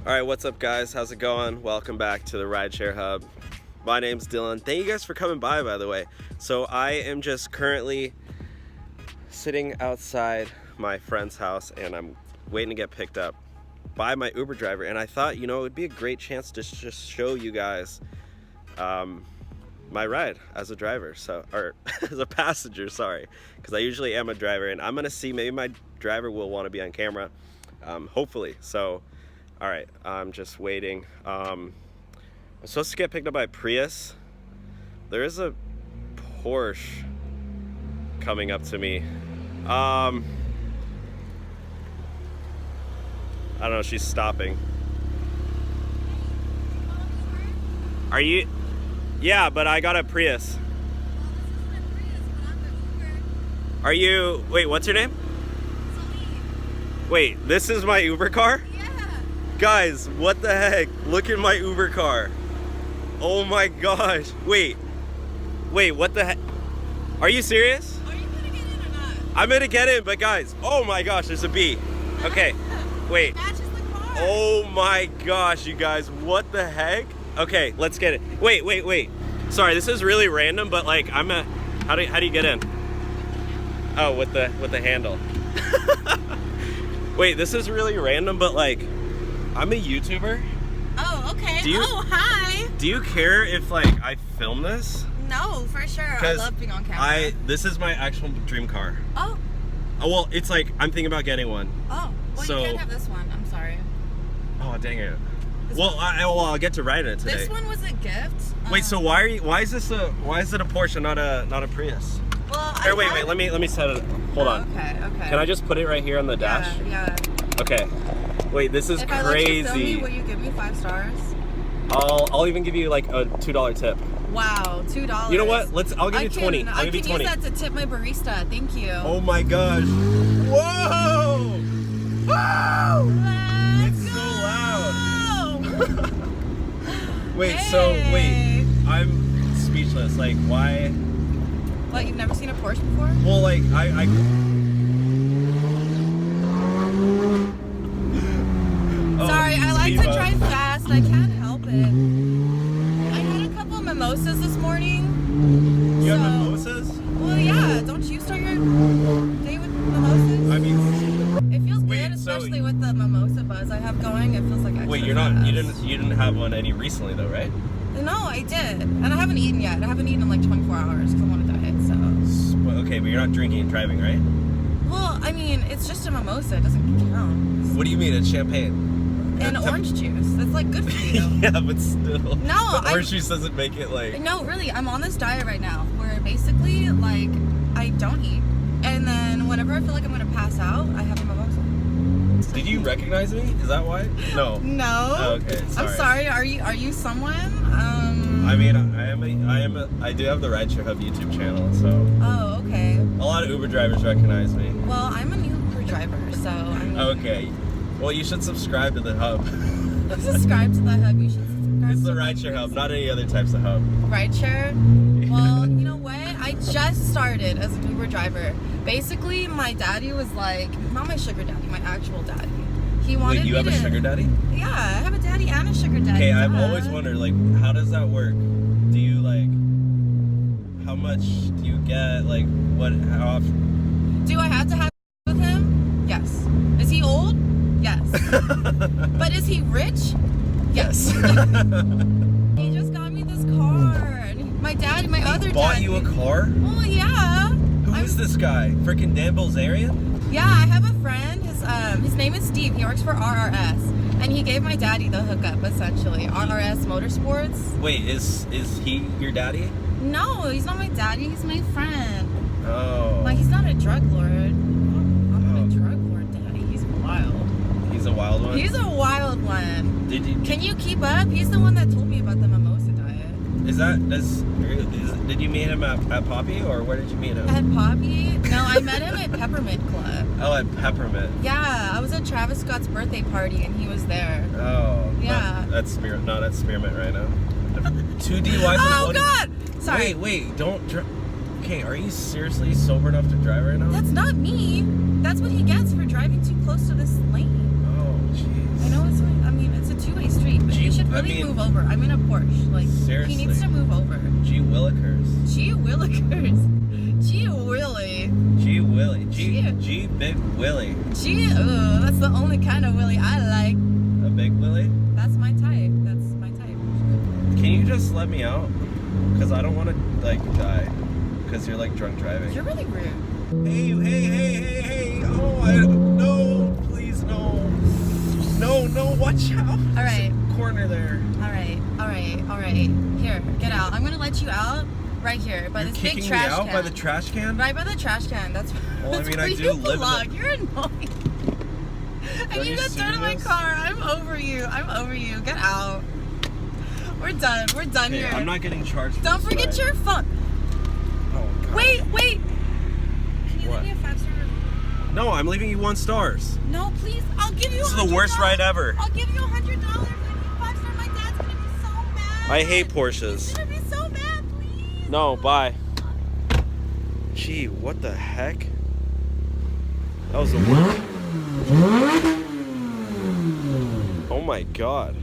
Alright, what's up guys? How's it going? Welcome back to the Rideshare Hub. My name's Dylan. Thank you guys for coming by the way. So I am just currently sitting outside my friend's house and I'm waiting to get picked up by my Uber driver, and I thought, you know, it would be a great chance to just show you guys my ride as a driver, or as a passenger, sorry, because I usually am a driver, and I'm gonna see, maybe my driver will want to be on camera, hopefully. So all right, I'm just waiting. I'm supposed to get picked up by Prius. There is a Porsche coming up to me. I don't know, she's stopping. Are you? Yeah, but I got a Prius. Are you, wait, what's your name? Wait, this is my Uber car? Guys, what the heck? Look at my Uber car. Oh my gosh. Wait, what the heck? Are you serious? Are you gonna get in or not? I'm gonna get in, but guys, oh my gosh, there's a bee. Okay, wait. Matches the car. Oh my gosh, you guys, what the heck? Okay, let's get it. Wait. Sorry, this is really random, but like, how do you get in? Oh, with the handle. Wait, this is really random, but like, I'm a YouTuber. Oh, okay. Oh, hi. Do you care if like I film this? No, for sure. I love being on camera. This is my actual dream car. Oh. Oh, well, it's like, I'm thinking about getting one. Oh, well, so, you can't have this one. I'm sorry. Oh, dang it. Well, I'll get to ride in it today. This one was a gift. Wait, so why is it a Porsche, not a Prius? Well, Here, wait, let me set it. Hold on. Okay. Can I just put it right here on the dash? Yeah. Okay. Wait, this is if crazy. I let you film me, will you give me 5 stars? I'll even give you like a $2 tip. Wow, $2. You know what? I'll give you 20. I'll give you 20. I can use that to tip my barista. Thank you. Oh my gosh. Whoa! Whoa! It's so loud. Wait, I'm speechless. Like, why? What, you've never seen a Porsche before? Well, like, Sorry, I like to drive fast. I can't help it. I had a couple of mimosas this morning. You had mimosas? Well, yeah. Don't you start your day with mimosas? I mean, it feels good, especially with the mimosa buzz I have going. It feels like extra wait, you didn't have one any recently though, right? No, I did, and I haven't eaten yet. I haven't eaten in like 24 hours because I'm on a diet. So. Okay, but you're not drinking and driving, right? Well, I mean, it's just a mimosa. It doesn't count. What do you mean? It's champagne. And orange juice. That's like good for you. Yeah, but still. No, orange juice doesn't make it like. No, really, I'm on this diet right now where basically, like, I don't eat, and then whenever I feel like I'm gonna pass out, I have a mimosa. Did you recognize me? Is that why? No. No. Oh, okay. Sorry. I'm sorry. Are you someone? I mean, I do have the Rideshare Hub YouTube channel, so. Oh, okay. A lot of Uber drivers recognize me. Well, I'm a new Uber driver, so I mean. Okay. Well, you should subscribe to the hub. Subscribe to the hub. You should subscribe. It's the Rideshare Hub, not any other types of hub. Rideshare? Well, you know what? I just started as an Uber driver. Basically, my daddy was like, not my sugar daddy, my actual daddy. He wanted Wait, you have a sugar daddy? Yeah, I have a daddy and a sugar daddy. Okay, I've always wondered, like, how does that work? Do you, like, how much do you get? Like, how often? Do I have to have with him? Yes. Is he old? Yes. But is he rich? Yes. He just got me this car. My other dad. Bought you a car? Well, yeah. Who is this guy? Freaking Dan Bilzerian? Yeah, I have a friend. His name is Steve. He works for RRS, and he gave my daddy the hookup essentially. RRS Motorsports. Wait, is he your daddy? No, he's not my daddy. He's my friend. Oh. Like, he's not a drug lord. I'm not a drug lord, daddy. He's wild. He's a wild one? He's a wild one. Can you keep up? He's the one that told me about the mimosa diet. Did you meet him at Poppy, or where did you meet him? At Poppy? No, I met him at Peppermint Club. Oh, at Peppermint. Yeah, I was at Travis Scott's birthday party and he was there. Oh. Yeah. That's Spearmint right now. 2 DUIs. Oh God! Sorry. Wait, don't. Okay, are you seriously sober enough to drive right now? That's not me. That's what he gets for driving too close to this lane. Oh, jeez. I know it's really move over. I'm in a Porsche. Like, seriously. he needs to move over. Gee willikers. Gee willikers. Gee willy. Gee willy. G big willy. Gee, that's the only kind of willy I like. A big willy? That's my type. That's my type. Can you just let me out? Because I don't want to, like, die. Because you're, like, drunk driving. You're really rude. Hey. Oh, no, please, no. No, watch out. All right. Corner there. All right. Here, get out. I'm gonna let you out right here by this big trash can. Kicking me out by the trash can? Right by the trash can. That's. Well, that's I mean, where I do you live belong. in You're annoying. And you got dirt in my car. I'm over you. Get out. We're done. Hey, here. I'm not getting charged for Don't this forget ride. your phone. Oh, God. Wait. Can you What? leave me a 5-star review? No, I'm leaving you 1 star. No, please. I'll give you. This is the worst ride ever. I'll give you $100. I need 5-star. My dad's gonna be so mad. I hate Porsches. He's gonna be so mad. Please. No, bye. Gee, what the heck? That was the worst. Oh my God.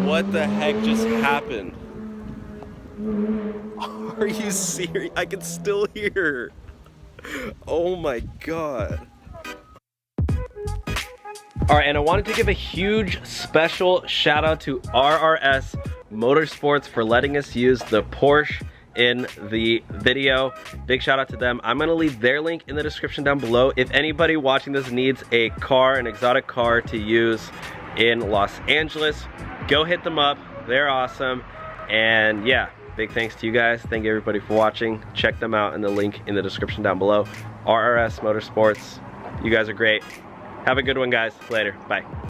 What the heck just happened? Are you serious? I can still hear. Oh my God. All right, and I wanted to give a huge special shout out to RRS Motorsports for letting us use the Porsche in the video. Big shout out to them. I'm gonna leave their link in the description down below. If anybody watching this needs a car, an exotic car to use in Los Angeles, go hit them up. They're awesome. And yeah, big thanks to you guys. Thank you everybody for watching. Check them out in the link in the description down below. RRS Motorsports, you guys are great. Have a good one, guys. Later. Bye.